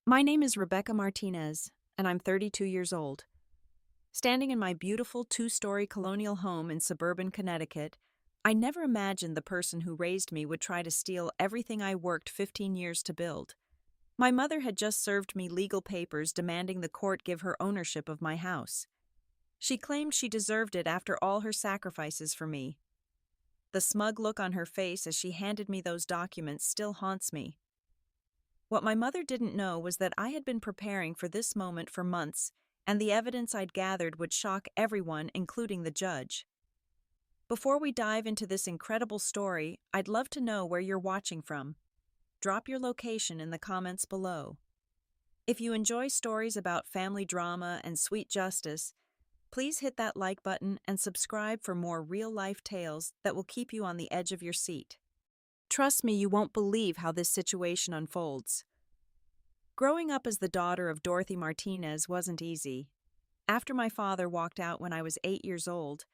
My name is Rebecca Martinez, and I'm 32 years old. Standing in my beautiful two-story colonial home in suburban Connecticut, I never imagined the person who raised me would try to steal everything I worked 15 years to build. My mother had just served me legal papers demanding the court give her ownership of my house. She claimed she deserved it after all her sacrifices for me. The smug look on her face as she handed me those documents still haunts me. What my mother didn't know was that I had been preparing for this moment for months, and the evidence I'd gathered would shock everyone, including the judge. Before we dive into this incredible story, I'd love to know where you're watching from. Drop your location in the comments below. If you enjoy stories about family drama and sweet justice, please hit that like button and subscribe for more real-life tales that will keep you on the edge of your seat. Trust me, you won't believe how this situation unfolds. Growing up as the daughter of Dorothy Martinez wasn't easy. After my father walked out when I was 8 years old,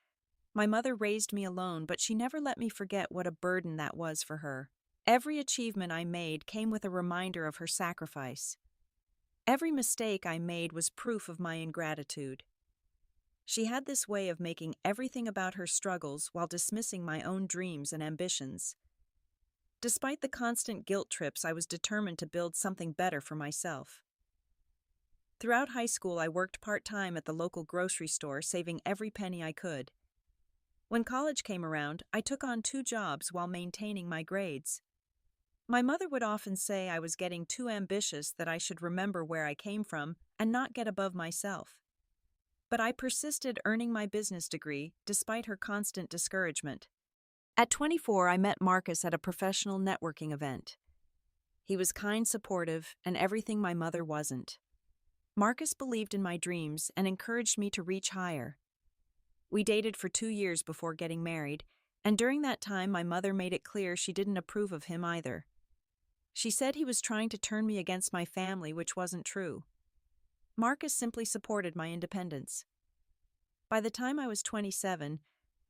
my mother raised me alone, but she never let me forget what a burden that was for her. Every achievement I made came with a reminder of her sacrifice. Every mistake I made was proof of my ingratitude. She had this way of making everything about her struggles while dismissing my own dreams and ambitions. Despite the constant guilt trips, I was determined to build something better for myself. Throughout high school, I worked part-time at the local grocery store, saving every penny I could. When college came around, I took on 2 jobs while maintaining my grades. My mother would often say I was getting too ambitious, that I should remember where I came from and not get above myself. But I persisted, earning my business degree despite her constant discouragement. At 24, I met Marcus at a professional networking event. He was kind, supportive, and everything my mother wasn't. Marcus believed in my dreams and encouraged me to reach higher. We dated for 2 years before getting married, and during that time my mother made it clear she didn't approve of him either. She said he was trying to turn me against my family, which wasn't true. Marcus simply supported my independence. By the time I was 27,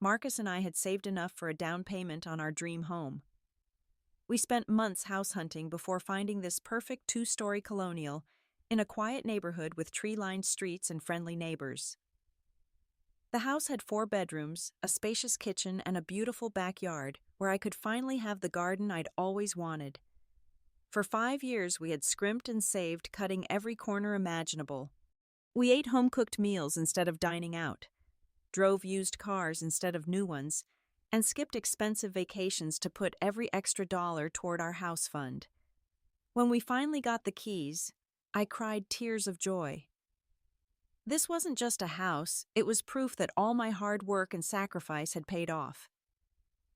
Marcus and I had saved enough for a down payment on our dream home. We spent months house hunting before finding this perfect 2-story colonial in a quiet neighborhood with tree-lined streets and friendly neighbors. The house had 4 bedrooms, a spacious kitchen, and a beautiful backyard where I could finally have the garden I'd always wanted. For 5 years, we had scrimped and saved, cutting every corner imaginable. We ate home-cooked meals instead of dining out, drove used cars instead of new ones, and skipped expensive vacations to put every extra dollar toward our house fund. When we finally got the keys, I cried tears of joy. This wasn't just a house, it was proof that all my hard work and sacrifice had paid off.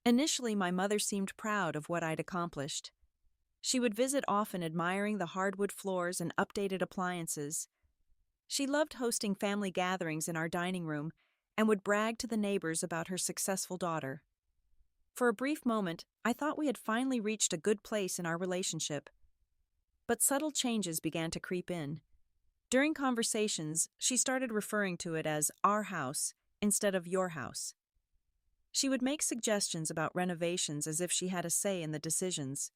Initially, my mother seemed proud of what I'd accomplished. She would visit often, admiring the hardwood floors and updated appliances. She loved hosting family gatherings in our dining room and would brag to the neighbors about her successful daughter. For a brief moment, I thought we had finally reached a good place in our relationship. But subtle changes began to creep in. During conversations, she started referring to it as our house instead of your house. She would make suggestions about renovations as if she had a say in the decisions.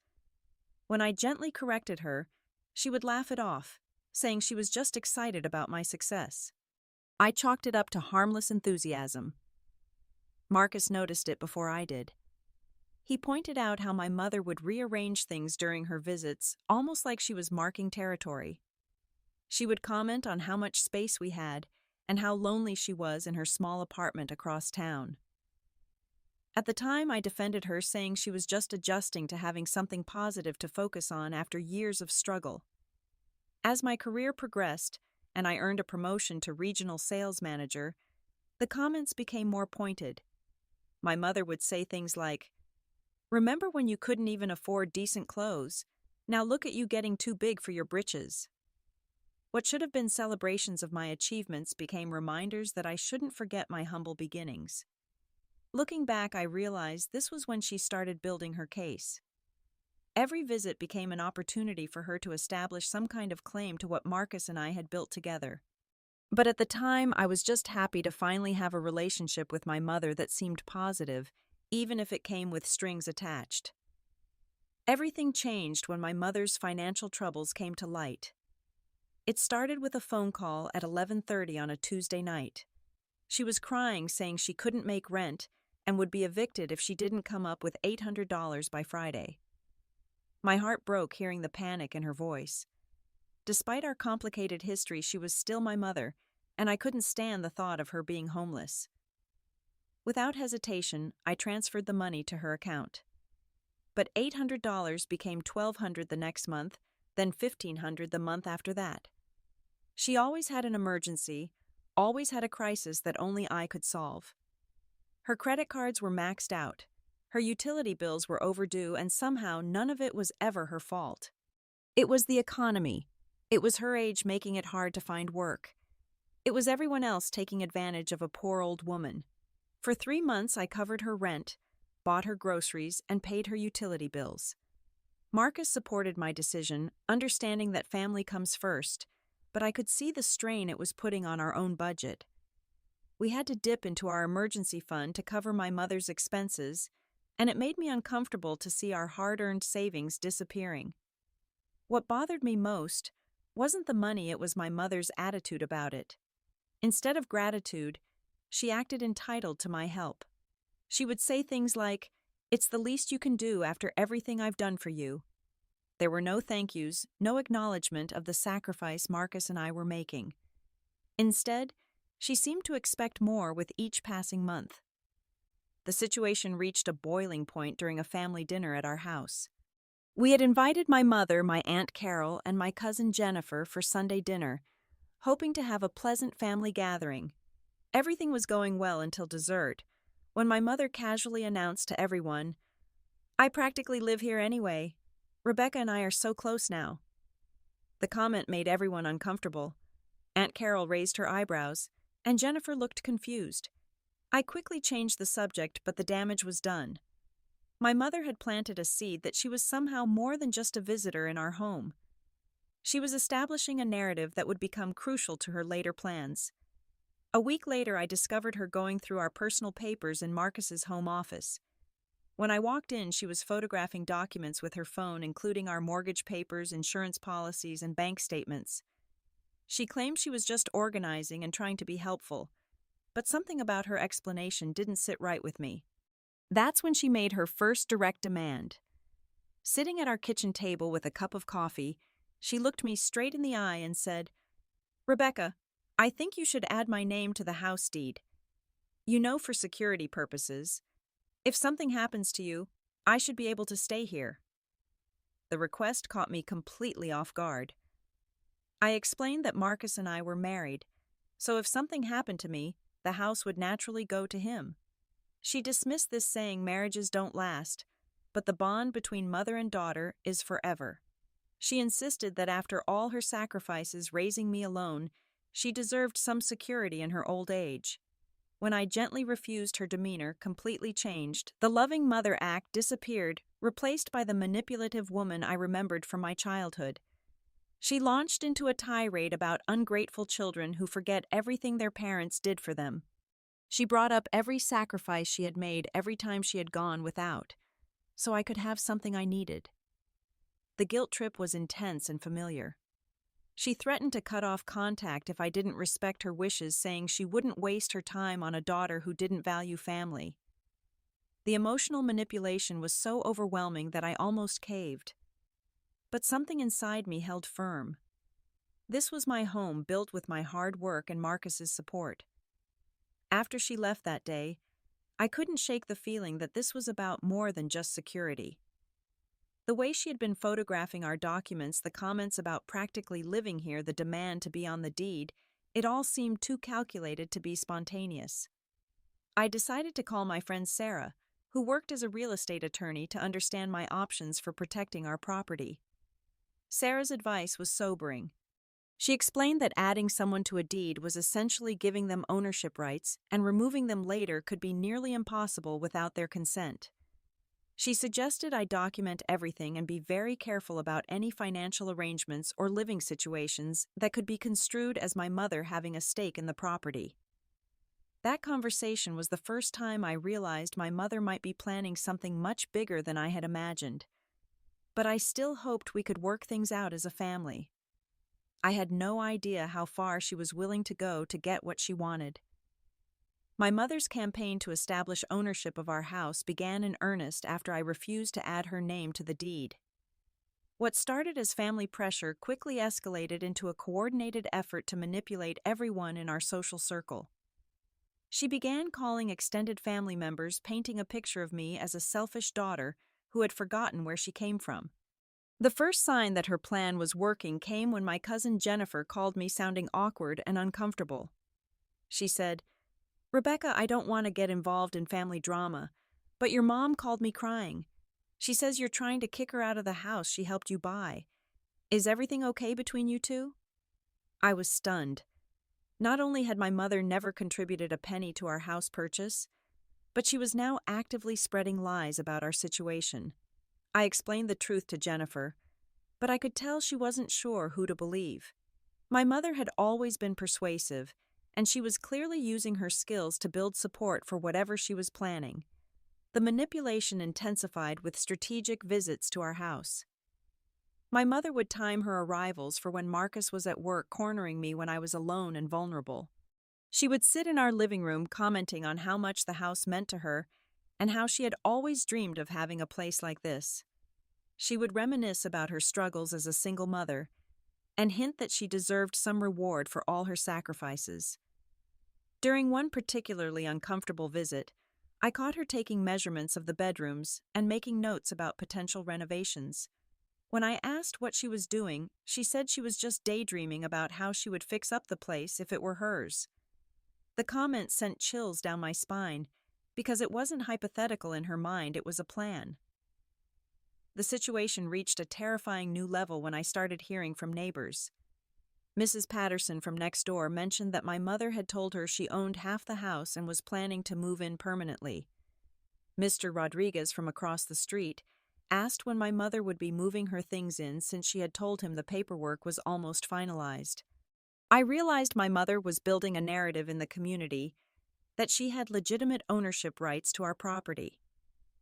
When I gently corrected her, she would laugh it off, saying she was just excited about my success. I chalked it up to harmless enthusiasm. Marcus noticed it before I did. He pointed out how my mother would rearrange things during her visits, almost like she was marking territory. She would comment on how much space we had and how lonely she was in her small apartment across town. At the time, I defended her, saying she was just adjusting to having something positive to focus on after years of struggle. As my career progressed, and I earned a promotion to regional sales manager, the comments became more pointed. My mother would say things like, "Remember when you couldn't even afford decent clothes? Now look at you getting too big for your britches." What should have been celebrations of my achievements became reminders that I shouldn't forget my humble beginnings. Looking back, I realized this was when she started building her case. Every visit became an opportunity for her to establish some kind of claim to what Marcus and I had built together. But at the time, I was just happy to finally have a relationship with my mother that seemed positive, even if it came with strings attached. Everything changed when my mother's financial troubles came to light. It started with a phone call at 11:30 on a Tuesday night. She was crying, saying she couldn't make rent and would be evicted if she didn't come up with $800 by Friday. My heart broke hearing the panic in her voice. Despite our complicated history, she was still my mother, and I couldn't stand the thought of her being homeless. Without hesitation, I transferred the money to her account. But $800 became $1,200 the next month, then $1,500 the month after that. She always had an emergency, always had a crisis that only I could solve. Her credit cards were maxed out, her utility bills were overdue, and somehow none of it was ever her fault. It was the economy. It was her age making it hard to find work. It was everyone else taking advantage of a poor old woman. For 3 months, I covered her rent, bought her groceries, and paid her utility bills. Marcus supported my decision, understanding that family comes first, but I could see the strain it was putting on our own budget. We had to dip into our emergency fund to cover my mother's expenses, and it made me uncomfortable to see our hard-earned savings disappearing. What bothered me most wasn't the money, it was my mother's attitude about it. Instead of gratitude, she acted entitled to my help. She would say things like, "It's the least you can do after everything I've done for you." There were no thank yous, no acknowledgement of the sacrifice Marcus and I were making. Instead, she seemed to expect more with each passing month. The situation reached a boiling point during a family dinner at our house. We had invited my mother, my Aunt Carol, and my cousin Jennifer for Sunday dinner, hoping to have a pleasant family gathering. Everything was going well until dessert, when my mother casually announced to everyone, "I practically live here anyway. Rebecca and I are so close now." The comment made everyone uncomfortable. Aunt Carol raised her eyebrows, and Jennifer looked confused. I quickly changed the subject, but the damage was done. My mother had planted a seed that she was somehow more than just a visitor in our home. She was establishing a narrative that would become crucial to her later plans. A week later, I discovered her going through our personal papers in Marcus's home office. When I walked in, she was photographing documents with her phone, including our mortgage papers, insurance policies, and bank statements. She claimed she was just organizing and trying to be helpful, but something about her explanation didn't sit right with me. That's when she made her first direct demand. Sitting at our kitchen table with a cup of coffee, she looked me straight in the eye and said, "Rebecca, I think you should add my name to the house deed. You know, for security purposes. If something happens to you, I should be able to stay here." The request caught me completely off guard. I explained that Marcus and I were married, so if something happened to me, the house would naturally go to him. She dismissed this, saying marriages don't last, but the bond between mother and daughter is forever. She insisted that after all her sacrifices raising me alone, she deserved some security in her old age. When I gently refused, her demeanor completely changed. The loving mother act disappeared, replaced by the manipulative woman I remembered from my childhood. She launched into a tirade about ungrateful children who forget everything their parents did for them. She brought up every sacrifice she had made every time she had gone without, so I could have something I needed. The guilt trip was intense and familiar. She threatened to cut off contact if I didn't respect her wishes, saying she wouldn't waste her time on a daughter who didn't value family. The emotional manipulation was so overwhelming that I almost caved. But something inside me held firm. This was my home, built with my hard work and Marcus's support. After she left that day, I couldn't shake the feeling that this was about more than just security. The way she had been photographing our documents, the comments about practically living here, the demand to be on the deed, it all seemed too calculated to be spontaneous. I decided to call my friend Sarah, who worked as a real estate attorney, to understand my options for protecting our property. Sarah's advice was sobering. She explained that adding someone to a deed was essentially giving them ownership rights, and removing them later could be nearly impossible without their consent. She suggested I document everything and be very careful about any financial arrangements or living situations that could be construed as my mother having a stake in the property. That conversation was the first time I realized my mother might be planning something much bigger than I had imagined. But I still hoped we could work things out as a family. I had no idea how far she was willing to go to get what she wanted. My mother's campaign to establish ownership of our house began in earnest after I refused to add her name to the deed. What started as family pressure quickly escalated into a coordinated effort to manipulate everyone in our social circle. She began calling extended family members, painting a picture of me as a selfish daughter who had forgotten where she came from. The first sign that her plan was working came when my cousin Jennifer called me sounding awkward and uncomfortable. She said, "Rebecca, I don't want to get involved in family drama, but your mom called me crying. She says you're trying to kick her out of the house she helped you buy. Is everything okay between you two?" I was stunned. Not only had my mother never contributed a penny to our house purchase, but she was now actively spreading lies about our situation. I explained the truth to Jennifer, but I could tell she wasn't sure who to believe. My mother had always been persuasive, and she was clearly using her skills to build support for whatever she was planning. The manipulation intensified with strategic visits to our house. My mother would time her arrivals for when Marcus was at work, cornering me when I was alone and vulnerable. She would sit in our living room commenting on how much the house meant to her and how she had always dreamed of having a place like this. She would reminisce about her struggles as a single mother and hint that she deserved some reward for all her sacrifices. During one particularly uncomfortable visit, I caught her taking measurements of the bedrooms and making notes about potential renovations. When I asked what she was doing, she said she was just daydreaming about how she would fix up the place if it were hers. The comment sent chills down my spine because it wasn't hypothetical in her mind, it was a plan. The situation reached a terrifying new level when I started hearing from neighbors. Mrs. Patterson from next door mentioned that my mother had told her she owned half the house and was planning to move in permanently. Mr. Rodriguez from across the street asked when my mother would be moving her things in since she had told him the paperwork was almost finalized. I realized my mother was building a narrative in the community that she had legitimate ownership rights to our property.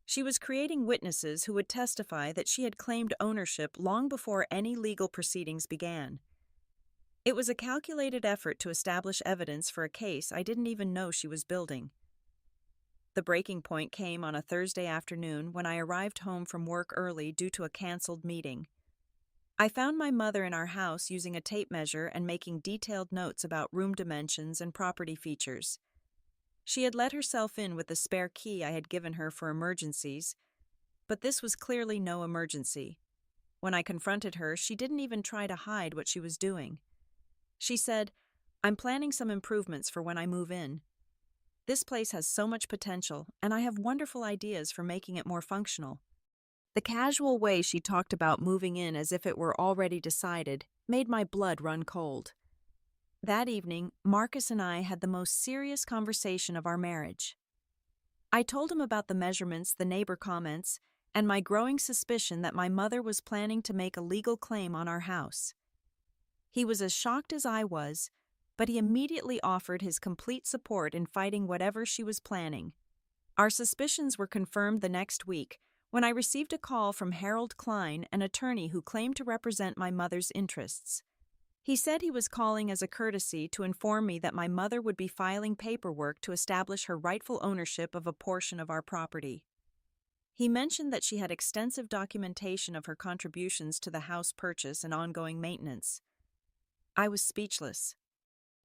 She was creating witnesses who would testify that she had claimed ownership long before any legal proceedings began. It was a calculated effort to establish evidence for a case I didn't even know she was building. The breaking point came on a Thursday afternoon when I arrived home from work early due to a canceled meeting. I found my mother in our house using a tape measure and making detailed notes about room dimensions and property features. She had let herself in with the spare key I had given her for emergencies, but this was clearly no emergency. When I confronted her, she didn't even try to hide what she was doing. She said, "I'm planning some improvements for when I move in. This place has so much potential, and I have wonderful ideas for making it more functional." The casual way she talked about moving in as if it were already decided made my blood run cold. That evening, Marcus and I had the most serious conversation of our marriage. I told him about the measurements, the neighbor comments, and my growing suspicion that my mother was planning to make a legal claim on our house. He was as shocked as I was, but he immediately offered his complete support in fighting whatever she was planning. Our suspicions were confirmed the next week when I received a call from Harold Klein, an attorney who claimed to represent my mother's interests. He said he was calling as a courtesy to inform me that my mother would be filing paperwork to establish her rightful ownership of a portion of our property. He mentioned that she had extensive documentation of her contributions to the house purchase and ongoing maintenance. I was speechless.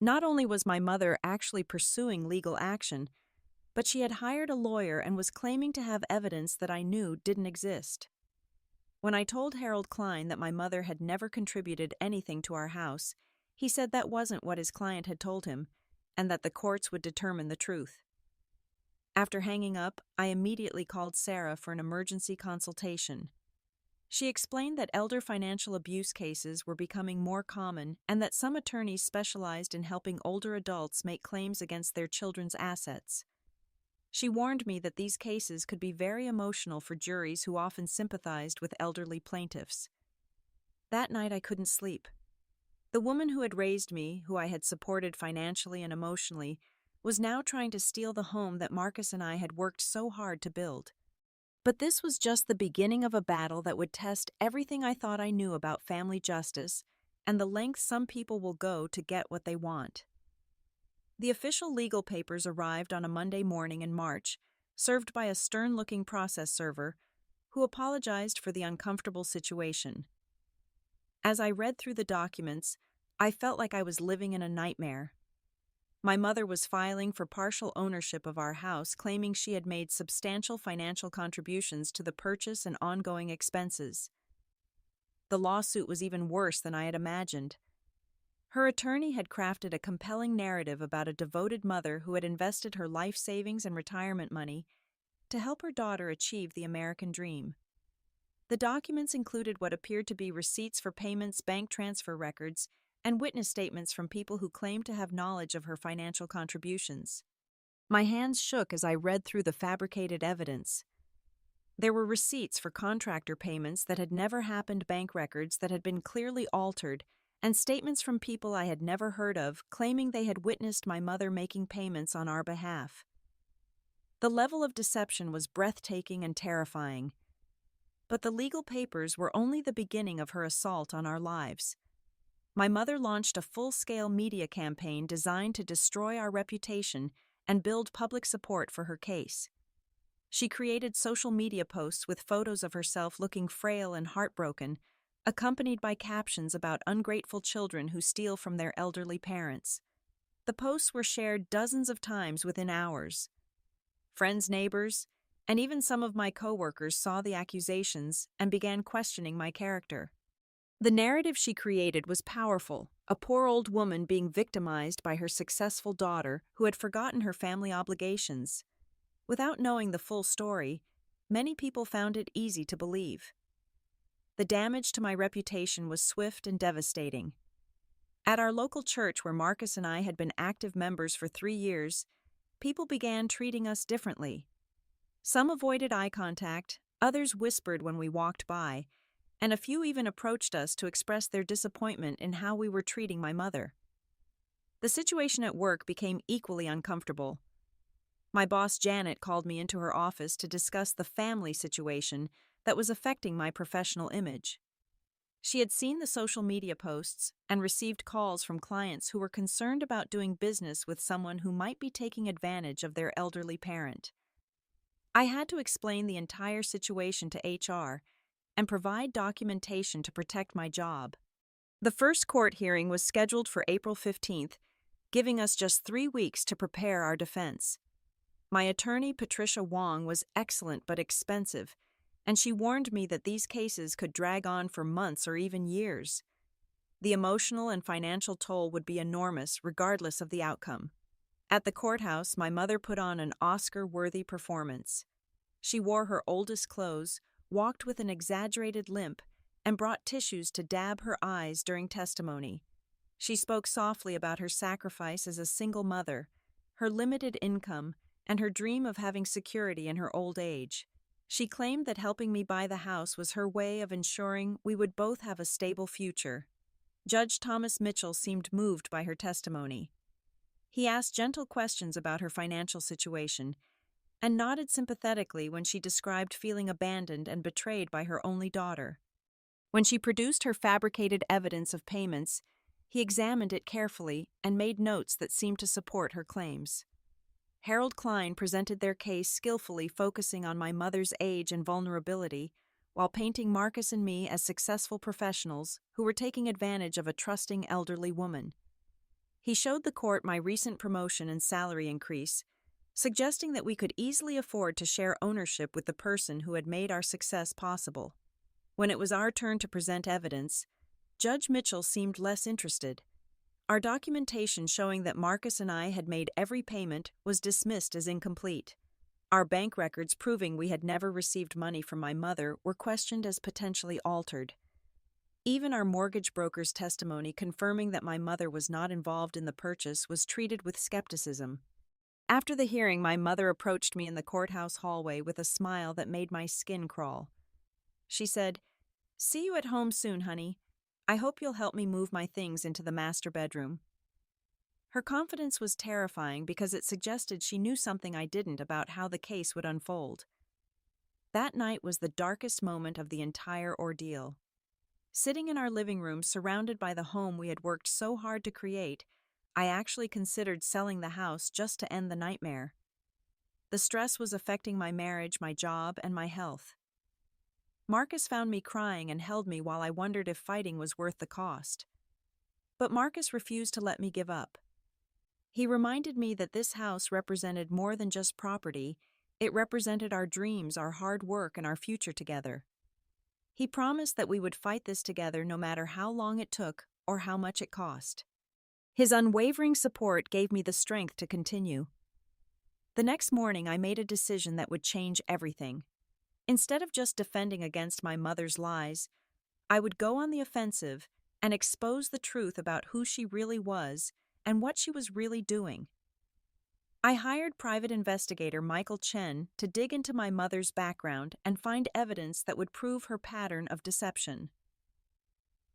Not only was my mother actually pursuing legal action, but she had hired a lawyer and was claiming to have evidence that I knew didn't exist. When I told Harold Klein that my mother had never contributed anything to our house, he said that wasn't what his client had told him, and that the courts would determine the truth. After hanging up, I immediately called Sarah for an emergency consultation. She explained that elder financial abuse cases were becoming more common and that some attorneys specialized in helping older adults make claims against their children's assets. She warned me that these cases could be very emotional for juries who often sympathized with elderly plaintiffs. That night I couldn't sleep. The woman who had raised me, who I had supported financially and emotionally, was now trying to steal the home that Marcus and I had worked so hard to build. But this was just the beginning of a battle that would test everything I thought I knew about family justice and the lengths some people will go to get what they want. The official legal papers arrived on a Monday morning in March, served by a stern-looking process server who apologized for the uncomfortable situation. As I read through the documents, I felt like I was living in a nightmare. My mother was filing for partial ownership of our house, claiming she had made substantial financial contributions to the purchase and ongoing expenses. The lawsuit was even worse than I had imagined. Her attorney had crafted a compelling narrative about a devoted mother who had invested her life savings and retirement money to help her daughter achieve the American dream. The documents included what appeared to be receipts for payments, bank transfer records, and witness statements from people who claimed to have knowledge of her financial contributions. My hands shook as I read through the fabricated evidence. There were receipts for contractor payments that had never happened, bank records that had been clearly altered, and statements from people I had never heard of claiming they had witnessed my mother making payments on our behalf. The level of deception was breathtaking and terrifying. But the legal papers were only the beginning of her assault on our lives. My mother launched a full-scale media campaign designed to destroy our reputation and build public support for her case. She created social media posts with photos of herself looking frail and heartbroken, accompanied by captions about ungrateful children who steal from their elderly parents. The posts were shared dozens of times within hours. Friends, neighbors, and even some of my coworkers saw the accusations and began questioning my character. The narrative she created was powerful, a poor old woman being victimized by her successful daughter who had forgotten her family obligations. Without knowing the full story, many people found it easy to believe. The damage to my reputation was swift and devastating. At our local church where Marcus and I had been active members for 3 years, people began treating us differently. Some avoided eye contact, others whispered when we walked by, and a few even approached us to express their disappointment in how we were treating my mother. The situation at work became equally uncomfortable. My boss Janet called me into her office to discuss the family situation that was affecting my professional image. She had seen the social media posts and received calls from clients who were concerned about doing business with someone who might be taking advantage of their elderly parent. I had to explain the entire situation to HR and provide documentation to protect my job. The first court hearing was scheduled for April 15th, giving us just 3 weeks to prepare our defense. My attorney, Patricia Wong, was excellent but expensive, and she warned me that these cases could drag on for months or even years. The emotional and financial toll would be enormous regardless of the outcome. At the courthouse, my mother put on an Oscar-worthy performance. She wore her oldest clothes, walked with an exaggerated limp, and brought tissues to dab her eyes during testimony. She spoke softly about her sacrifice as a single mother, her limited income, and her dream of having security in her old age. She claimed that helping me buy the house was her way of ensuring we would both have a stable future. Judge Thomas Mitchell seemed moved by her testimony. He asked gentle questions about her financial situation and nodded sympathetically when she described feeling abandoned and betrayed by her only daughter. When she produced her fabricated evidence of payments, he examined it carefully and made notes that seemed to support her claims. Harold Klein presented their case skillfully, focusing on my mother's age and vulnerability, while painting Marcus and me as successful professionals who were taking advantage of a trusting elderly woman. He showed the court my recent promotion and salary increase, suggesting that we could easily afford to share ownership with the person who had made our success possible. When it was our turn to present evidence, Judge Mitchell seemed less interested. Our documentation showing that Marcus and I had made every payment was dismissed as incomplete. Our bank records proving we had never received money from my mother were questioned as potentially altered. Even our mortgage broker's testimony confirming that my mother was not involved in the purchase was treated with skepticism. After the hearing, my mother approached me in the courthouse hallway with a smile that made my skin crawl. She said, "See you at home soon, honey. I hope you'll help me move my things into the master bedroom." Her confidence was terrifying because it suggested she knew something I didn't about how the case would unfold. That night was the darkest moment of the entire ordeal. Sitting in our living room surrounded by the home we had worked so hard to create, I actually considered selling the house just to end the nightmare. The stress was affecting my marriage, my job, and my health. Marcus found me crying and held me while I wondered if fighting was worth the cost. But Marcus refused to let me give up. He reminded me that this house represented more than just property. It represented our dreams, our hard work, and our future together. He promised that we would fight this together no matter how long it took or how much it cost. His unwavering support gave me the strength to continue. The next morning, I made a decision that would change everything. Instead of just defending against my mother's lies, I would go on the offensive and expose the truth about who she really was and what she was really doing. I hired private investigator Michael Chen to dig into my mother's background and find evidence that would prove her pattern of deception.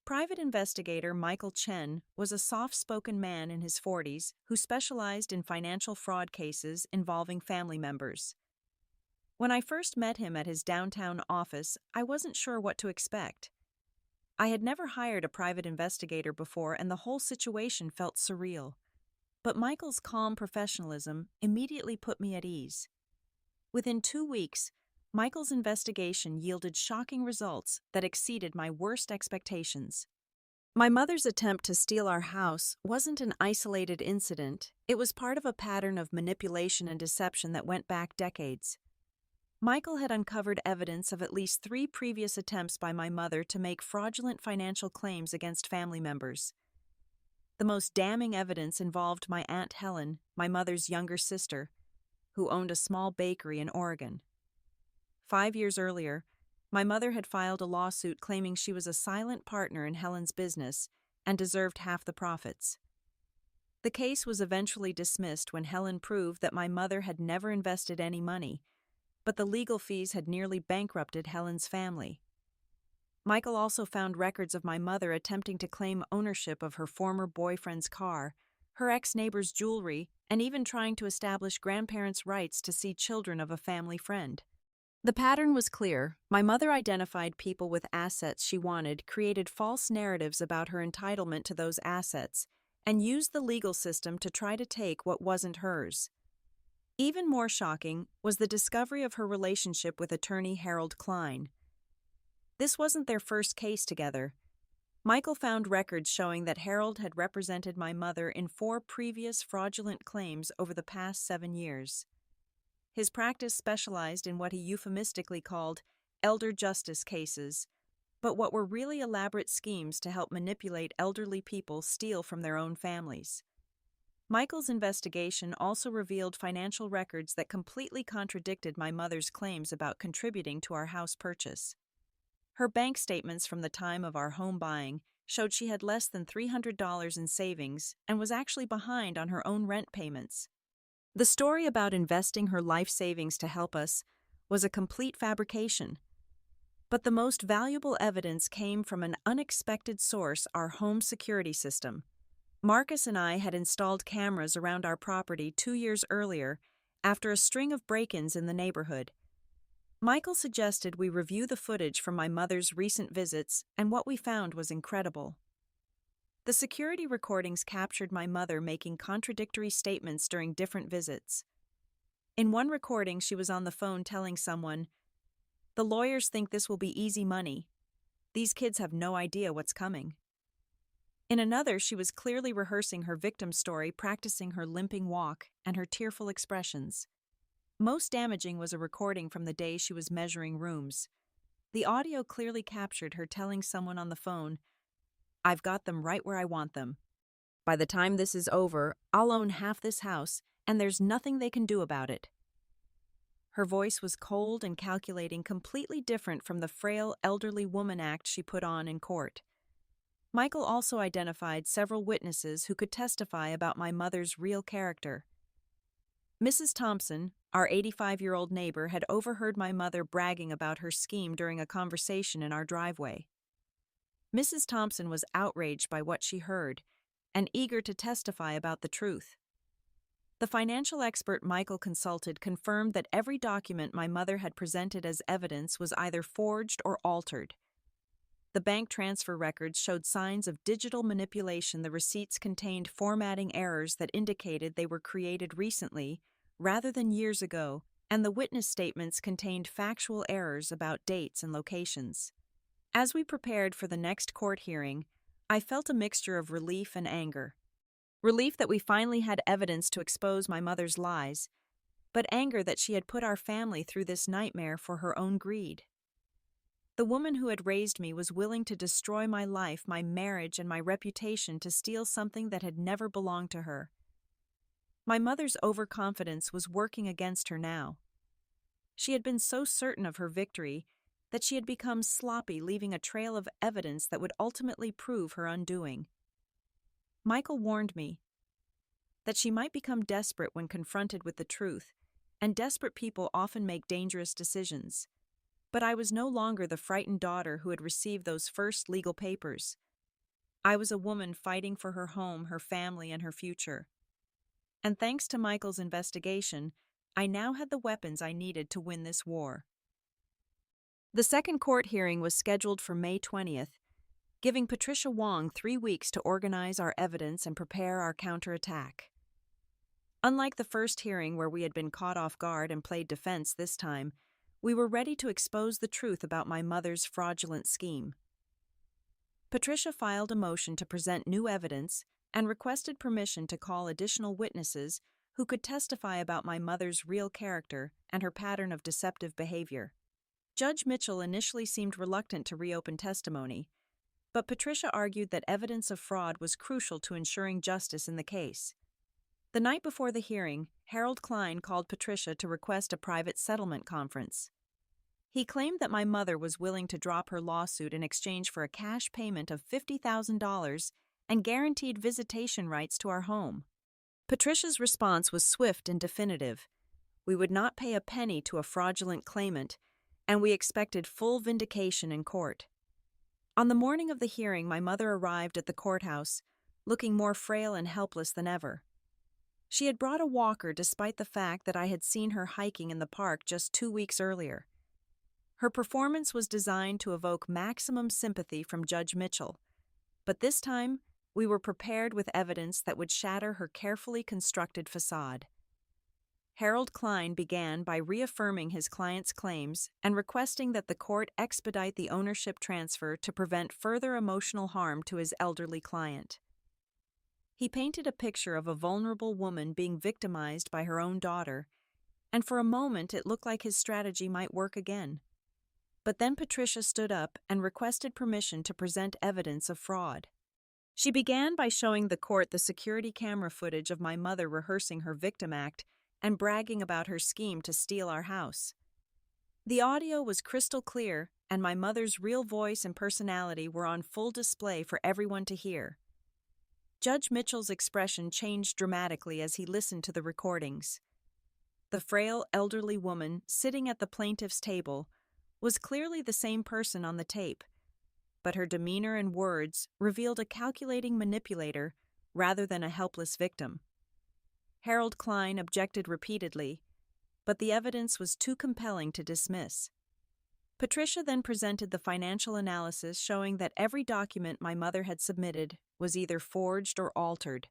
Private investigator Michael Chen was a soft-spoken man in his 40s who specialized in financial fraud cases involving family members. When I first met him at his downtown office, I wasn't sure what to expect. I had never hired a private investigator before, and the whole situation felt surreal. But Michael's calm professionalism immediately put me at ease. Within 2 weeks, Michael's investigation yielded shocking results that exceeded my worst expectations. My mother's attempt to steal our house wasn't an isolated incident. It was part of a pattern of manipulation and deception that went back decades. Michael had uncovered evidence of at least 3 previous attempts by my mother to make fraudulent financial claims against family members. The most damning evidence involved my Aunt Helen, my mother's younger sister, who owned a small bakery in Oregon. 5 years earlier, my mother had filed a lawsuit claiming she was a silent partner in Helen's business and deserved half the profits. The case was eventually dismissed when Helen proved that my mother had never invested any money, but the legal fees had nearly bankrupted Helen's family. Michael also found records of my mother attempting to claim ownership of her former boyfriend's car, her ex-neighbor's jewelry, and even trying to establish grandparents' rights to see children of a family friend. The pattern was clear. My mother identified people with assets she wanted, created false narratives about her entitlement to those assets, and used the legal system to try to take what wasn't hers. Even more shocking was the discovery of her relationship with attorney Harold Klein. This wasn't their first case together. Michael found records showing that Harold had represented my mother in 4 previous fraudulent claims over the past 7 years. His practice specialized in what he euphemistically called elder justice cases, but what were really elaborate schemes to help manipulate elderly people steal from their own families. Michael's investigation also revealed financial records that completely contradicted my mother's claims about contributing to our house purchase. Her bank statements from the time of our home buying showed she had less than $300 in savings and was actually behind on her own rent payments. The story about investing her life savings to help us was a complete fabrication. But the most valuable evidence came from an unexpected source: our home security system. Marcus and I had installed cameras around our property 2 years earlier after a string of break-ins in the neighborhood. Michael suggested we review the footage from my mother's recent visits, and what we found was incredible. The security recordings captured my mother making contradictory statements during different visits. In one recording, she was on the phone telling someone, "The lawyers think this will be easy money. These kids have no idea what's coming." In another, she was clearly rehearsing her victim's story, practicing her limping walk and her tearful expressions. Most damaging was a recording from the day she was measuring rooms. The audio clearly captured her telling someone on the phone, "I've got them right where I want them. By the time this is over, I'll own half this house, and there's nothing they can do about it." Her voice was cold and calculating, completely different from the frail, elderly woman act she put on in court. Michael also identified several witnesses who could testify about my mother's real character. Mrs. Thompson, our 85-year-old neighbor, had overheard my mother bragging about her scheme during a conversation in our driveway. Mrs. Thompson was outraged by what she heard and eager to testify about the truth. The financial expert Michael consulted confirmed that every document my mother had presented as evidence was either forged or altered. The bank transfer records showed signs of digital manipulation. The receipts contained formatting errors that indicated they were created recently, rather than years ago, and the witness statements contained factual errors about dates and locations. As we prepared for the next court hearing, I felt a mixture of relief and anger. Relief that we finally had evidence to expose my mother's lies, but anger that she had put our family through this nightmare for her own greed. The woman who had raised me was willing to destroy my life, my marriage, and my reputation to steal something that had never belonged to her. My mother's overconfidence was working against her now. She had been so certain of her victory that she had become sloppy, leaving a trail of evidence that would ultimately prove her undoing. Michael warned me that she might become desperate when confronted with the truth, and desperate people often make dangerous decisions. But I was no longer the frightened daughter who had received those first legal papers. I was a woman fighting for her home, her family, and her future. And thanks to Michael's investigation, I now had the weapons I needed to win this war. The second court hearing was scheduled for May 20th, giving Patricia Wong 3 weeks to organize our evidence and prepare our counterattack. Unlike the first hearing where we had been caught off guard and played defense this time, we were ready to expose the truth about my mother's fraudulent scheme. Patricia filed a motion to present new evidence and requested permission to call additional witnesses who could testify about my mother's real character and her pattern of deceptive behavior. Judge Mitchell initially seemed reluctant to reopen testimony, but Patricia argued that evidence of fraud was crucial to ensuring justice in the case. The night before the hearing, Harold Klein called Patricia to request a private settlement conference. He claimed that my mother was willing to drop her lawsuit in exchange for a cash payment of $50,000 and guaranteed visitation rights to our home. Patricia's response was swift and definitive. We would not pay a penny to a fraudulent claimant, and we expected full vindication in court. On the morning of the hearing, my mother arrived at the courthouse, looking more frail and helpless than ever. She had brought a walker despite the fact that I had seen her hiking in the park just 2 weeks earlier. Her performance was designed to evoke maximum sympathy from Judge Mitchell, but this time we were prepared with evidence that would shatter her carefully constructed facade. Harold Klein began by reaffirming his client's claims and requesting that the court expedite the ownership transfer to prevent further emotional harm to his elderly client. He painted a picture of a vulnerable woman being victimized by her own daughter, and for a moment it looked like his strategy might work again. But then Patricia stood up and requested permission to present evidence of fraud. She began by showing the court the security camera footage of my mother rehearsing her victim act and bragging about her scheme to steal our house. The audio was crystal clear, and my mother's real voice and personality were on full display for everyone to hear. Judge Mitchell's expression changed dramatically as he listened to the recordings. The frail, elderly woman sitting at the plaintiff's table was clearly the same person on the tape, but her demeanor and words revealed a calculating manipulator rather than a helpless victim. Harold Klein objected repeatedly, but the evidence was too compelling to dismiss. Patricia then presented the financial analysis showing that every document my mother had submitted was either forged or altered.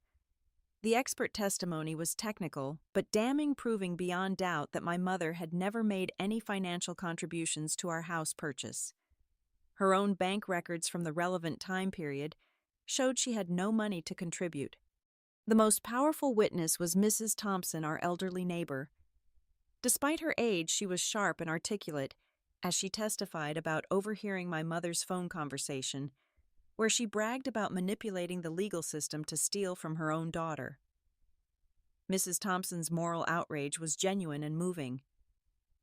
The expert testimony was technical, but damning, proving beyond doubt that my mother had never made any financial contributions to our house purchase. Her own bank records from the relevant time period showed she had no money to contribute. The most powerful witness was Mrs. Thompson, our elderly neighbor. Despite her age, she was sharp and articulate, as she testified about overhearing my mother's phone conversation, where she bragged about manipulating the legal system to steal from her own daughter. Mrs. Thompson's moral outrage was genuine and moving.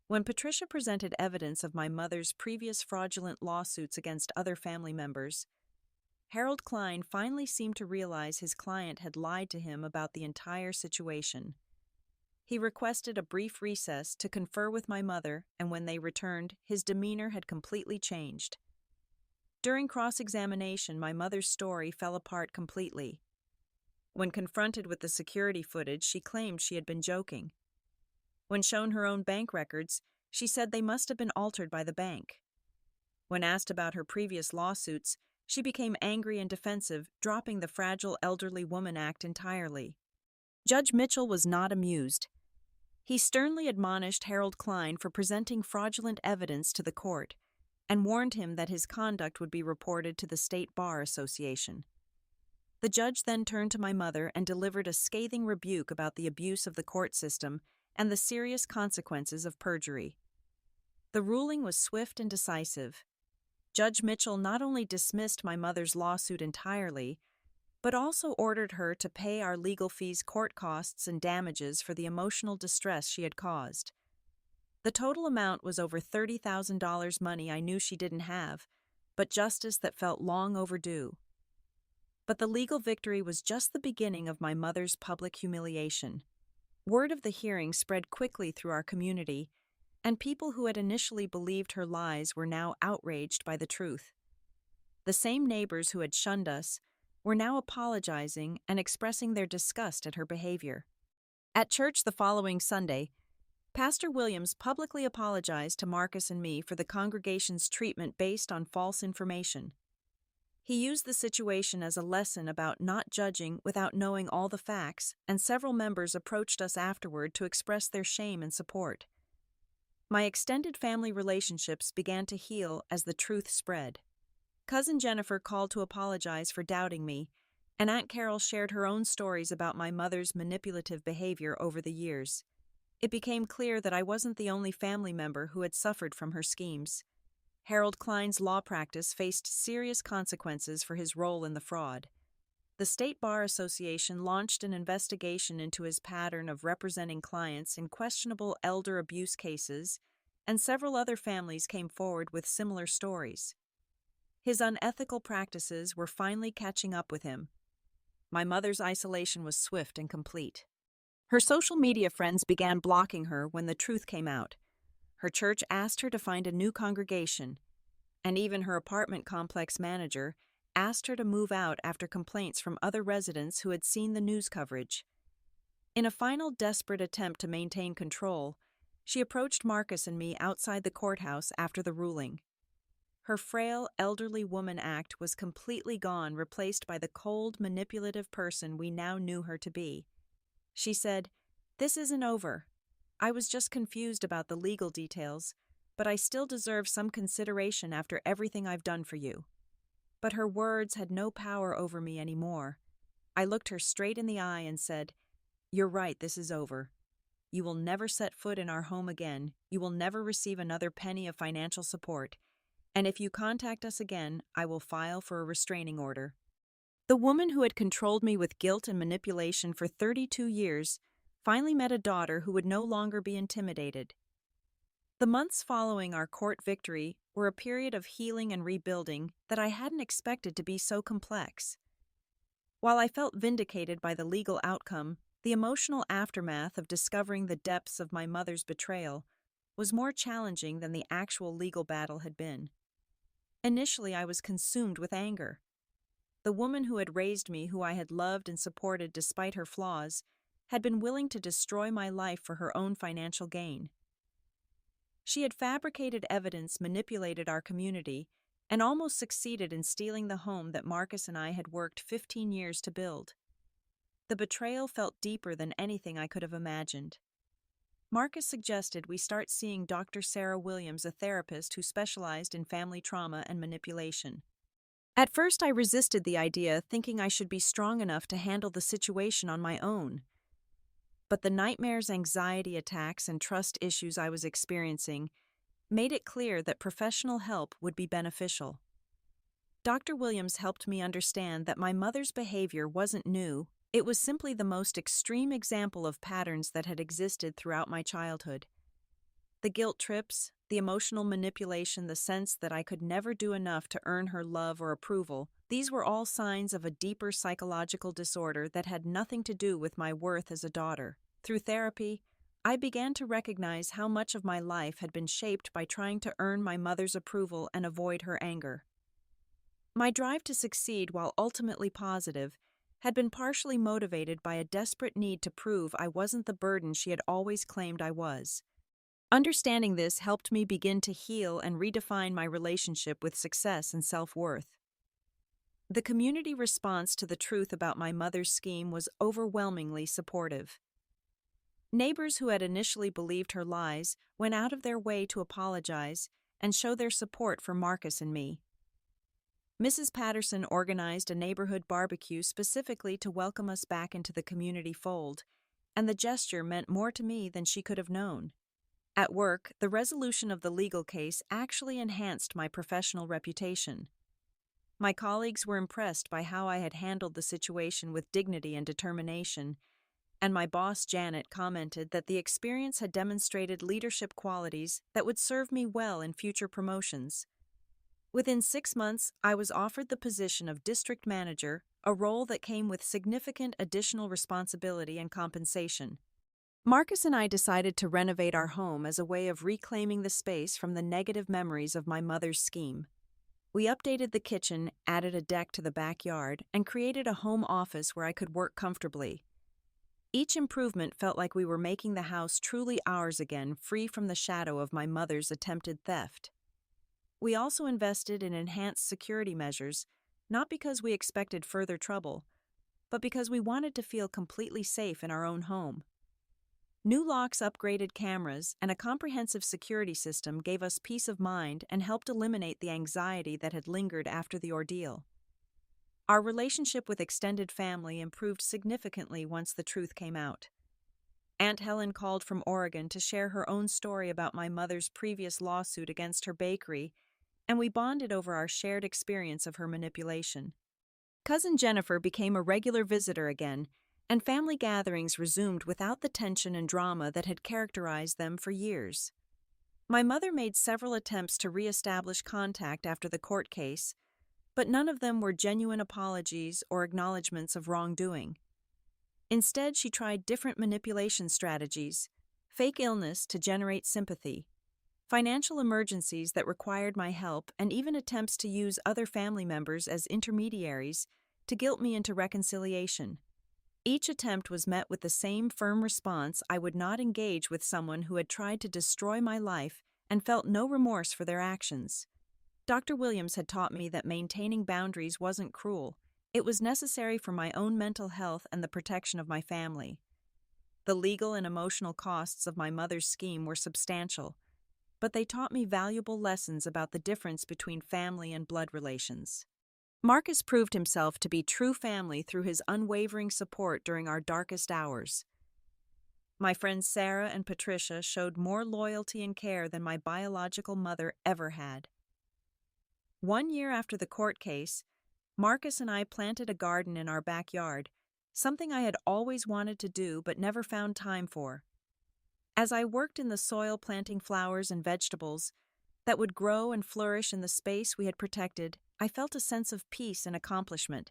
When Patricia presented evidence of my mother's previous fraudulent lawsuits against other family members, Harold Klein finally seemed to realize his client had lied to him about the entire situation. He requested a brief recess to confer with my mother, and when they returned, his demeanor had completely changed. During cross-examination, my mother's story fell apart completely. When confronted with the security footage, she claimed she had been joking. When shown her own bank records, she said they must have been altered by the bank. When asked about her previous lawsuits, she became angry and defensive, dropping the Fragile Elderly Woman Act entirely. Judge Mitchell was not amused. He sternly admonished Harold Klein for presenting fraudulent evidence to the court and warned him that his conduct would be reported to the State Bar Association. The judge then turned to my mother and delivered a scathing rebuke about the abuse of the court system and the serious consequences of perjury. The ruling was swift and decisive. Judge Mitchell not only dismissed my mother's lawsuit entirely, but also ordered her to pay our legal fees, court costs, and damages for the emotional distress she had caused. The total amount was over $30,000, money I knew she didn't have, but justice that felt long overdue. But the legal victory was just the beginning of my mother's public humiliation. Word of the hearing spread quickly through our community, and people who had initially believed her lies were now outraged by the truth. The same neighbors who had shunned us were now apologizing and expressing their disgust at her behavior. At church the following Sunday, Pastor Williams publicly apologized to Marcus and me for the congregation's treatment based on false information. He used the situation as a lesson about not judging without knowing all the facts, and several members approached us afterward to express their shame and support. My extended family relationships began to heal as the truth spread. Cousin Jennifer called to apologize for doubting me, and Aunt Carol shared her own stories about my mother's manipulative behavior over the years. It became clear that I wasn't the only family member who had suffered from her schemes. Harold Klein's law practice faced serious consequences for his role in the fraud. The State Bar Association launched an investigation into his pattern of representing clients in questionable elder abuse cases, and several other families came forward with similar stories. His unethical practices were finally catching up with him. My mother's isolation was swift and complete. Her social media friends began blocking her when the truth came out. Her church asked her to find a new congregation, and even her apartment complex manager asked her to move out after complaints from other residents who had seen the news coverage. In a final desperate attempt to maintain control, she approached Marcus and me outside the courthouse after the ruling. Her frail, elderly woman act was completely gone, replaced by the cold, manipulative person we now knew her to be. She said, "This isn't over. I was just confused about the legal details, but I still deserve some consideration after everything I've done for you." But her words had no power over me anymore. I looked her straight in the eye and said, "You're right, this is over. You will never set foot in our home again. You will never receive another penny of financial support. And if you contact us again, I will file for a restraining order." The woman who had controlled me with guilt and manipulation for 32 years finally met a daughter who would no longer be intimidated. The months following our court victory were a period of healing and rebuilding that I hadn't expected to be so complex. While I felt vindicated by the legal outcome, the emotional aftermath of discovering the depths of my mother's betrayal was more challenging than the actual legal battle had been. Initially, I was consumed with anger. The woman who had raised me, who I had loved and supported despite her flaws, had been willing to destroy my life for her own financial gain. She had fabricated evidence, manipulated our community, and almost succeeded in stealing the home that Marcus and I had worked 15 years to build. The betrayal felt deeper than anything I could have imagined. Marcus suggested we start seeing Dr. Sarah Williams, a therapist who specialized in family trauma and manipulation. At first, I resisted the idea, thinking I should be strong enough to handle the situation on my own. But the nightmares, anxiety attacks, and trust issues I was experiencing made it clear that professional help would be beneficial. Dr. Williams helped me understand that my mother's behavior wasn't new. It was simply the most extreme example of patterns that had existed throughout my childhood. The guilt trips, the emotional manipulation, the sense that I could never do enough to earn her love or approval, these were all signs of a deeper psychological disorder that had nothing to do with my worth as a daughter. Through therapy, I began to recognize how much of my life had been shaped by trying to earn my mother's approval and avoid her anger. My drive to succeed, while ultimately positive, had been partially motivated by a desperate need to prove I wasn't the burden she had always claimed I was. Understanding this helped me begin to heal and redefine my relationship with success and self-worth. The community response to the truth about my mother's scheme was overwhelmingly supportive. Neighbors who had initially believed her lies went out of their way to apologize and show their support for Marcus and me. Mrs. Patterson organized a neighborhood barbecue specifically to welcome us back into the community fold, and the gesture meant more to me than she could have known. At work, the resolution of the legal case actually enhanced my professional reputation. My colleagues were impressed by how I had handled the situation with dignity and determination, and my boss, Janet, commented that the experience had demonstrated leadership qualities that would serve me well in future promotions. Within 6 months, I was offered the position of district manager, a role that came with significant additional responsibility and compensation. Marcus and I decided to renovate our home as a way of reclaiming the space from the negative memories of my mother's scheme. We updated the kitchen, added a deck to the backyard, and created a home office where I could work comfortably. Each improvement felt like we were making the house truly ours again, free from the shadow of my mother's attempted theft. We also invested in enhanced security measures, not because we expected further trouble, but because we wanted to feel completely safe in our own home. New locks, upgraded cameras, and a comprehensive security system gave us peace of mind and helped eliminate the anxiety that had lingered after the ordeal. Our relationship with extended family improved significantly once the truth came out. Aunt Helen called from Oregon to share her own story about my mother's previous lawsuit against her bakery, and we bonded over our shared experience of her manipulation. Cousin Jennifer became a regular visitor again, and family gatherings resumed without the tension and drama that had characterized them for years. My mother made several attempts to reestablish contact after the court case, but none of them were genuine apologies or acknowledgments of wrongdoing. Instead, she tried different manipulation strategies: fake illness to generate sympathy, financial emergencies that required my help, and even attempts to use other family members as intermediaries to guilt me into reconciliation. Each attempt was met with the same firm response: I would not engage with someone who had tried to destroy my life and felt no remorse for their actions. Dr. Williams had taught me that maintaining boundaries wasn't cruel. It was necessary for my own mental health and the protection of my family. The legal and emotional costs of my mother's scheme were substantial, but they taught me valuable lessons about the difference between family and blood relations. Marcus proved himself to be true family through his unwavering support during our darkest hours. My friends Sarah and Patricia showed more loyalty and care than my biological mother ever had. 1 year after the court case, Marcus and I planted a garden in our backyard, something I had always wanted to do but never found time for. As I worked in the soil planting flowers and vegetables that would grow and flourish in the space we had protected, I felt a sense of peace and accomplishment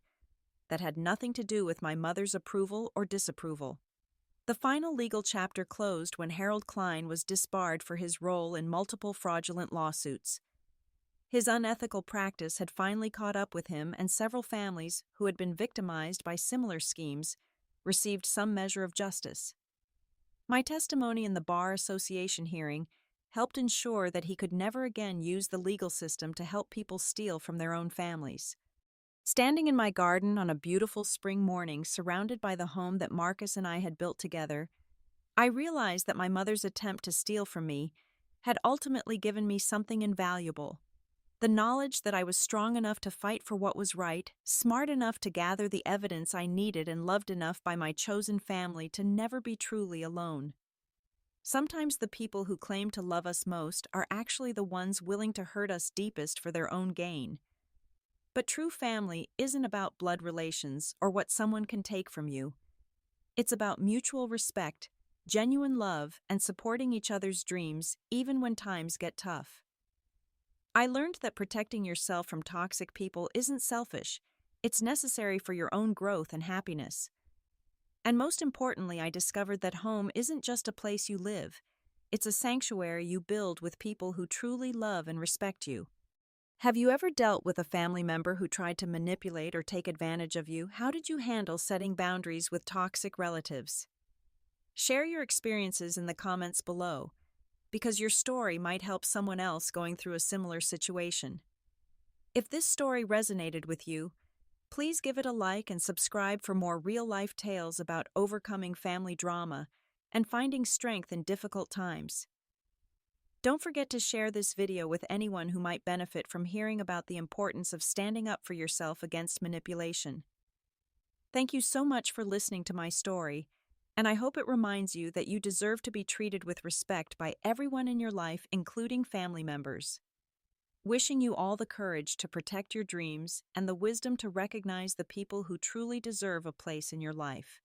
that had nothing to do with my mother's approval or disapproval. The final legal chapter closed when Harold Klein was disbarred for his role in multiple fraudulent lawsuits. His unethical practice had finally caught up with him, and several families who had been victimized by similar schemes received some measure of justice. My testimony in the Bar Association hearing helped ensure that he could never again use the legal system to help people steal from their own families. Standing in my garden on a beautiful spring morning, surrounded by the home that Marcus and I had built together, I realized that my mother's attempt to steal from me had ultimately given me something invaluable: the knowledge that I was strong enough to fight for what was right, smart enough to gather the evidence I needed, and loved enough by my chosen family to never be truly alone. Sometimes the people who claim to love us most are actually the ones willing to hurt us deepest for their own gain. But true family isn't about blood relations or what someone can take from you. It's about mutual respect, genuine love, and supporting each other's dreams even when times get tough. I learned that protecting yourself from toxic people isn't selfish. It's necessary for your own growth and happiness. And most importantly, I discovered that home isn't just a place you live. It's a sanctuary you build with people who truly love and respect you. Have you ever dealt with a family member who tried to manipulate or take advantage of you? How did you handle setting boundaries with toxic relatives? Share your experiences in the comments below. because your story might help someone else going through a similar situation. If this story resonated with you, please give it a like and subscribe for more real-life tales about overcoming family drama and finding strength in difficult times. Don't forget to share this video with anyone who might benefit from hearing about the importance of standing up for yourself against manipulation. Thank you so much for listening to my story, and I hope it reminds you that you deserve to be treated with respect by everyone in your life, including family members. Wishing you all the courage to protect your dreams and the wisdom to recognize the people who truly deserve a place in your life.